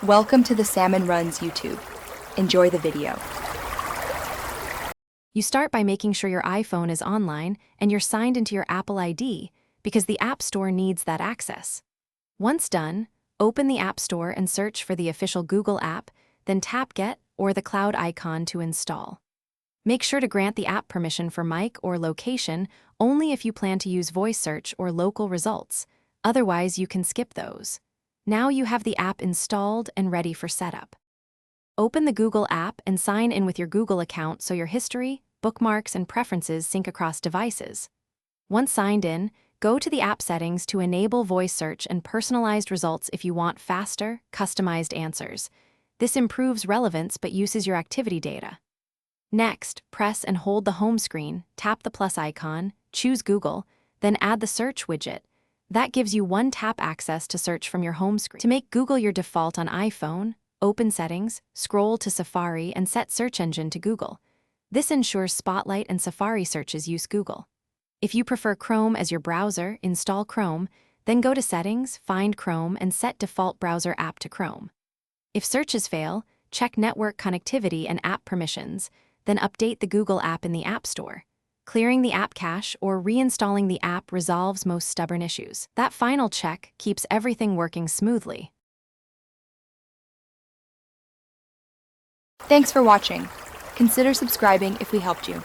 Welcome to the Salmon Runs YouTube. Enjoy the video. You start by making sure your iPhone is online and you're signed into your Apple ID because the App Store needs that access. Once done, open the App Store and search for the official Google app, then tap Get or the cloud icon to install. Make sure to grant the app permission for mic or location only if you plan to use voice search or local results. Otherwise, you can skip those. Now you have the app installed and ready for setup. Open the Google app and sign in with your Google account so your history, bookmarks, and preferences sync across devices. Once signed in, go to the app settings to enable voice search and personalized results if you want faster, customized answers. This improves relevance but uses your activity data. Next, press and hold the home screen, tap the plus icon, choose Google, then add the search widget. That gives you one-tap access to search from your home screen. To make Google your default on iPhone, open Settings, scroll to Safari, and set Search Engine to Google. This ensures Spotlight and Safari searches use Google. If you prefer Chrome as your browser, install Chrome, then go to Settings, find Chrome, and set Default Browser App to Chrome. If searches fail, check Network Connectivity and App Permissions, then update the Google app in the App Store. Clearing the app cache or reinstalling the app resolves most stubborn issues. That final check keeps everything working smoothly. Thanks for watching. Consider subscribing if we helped you.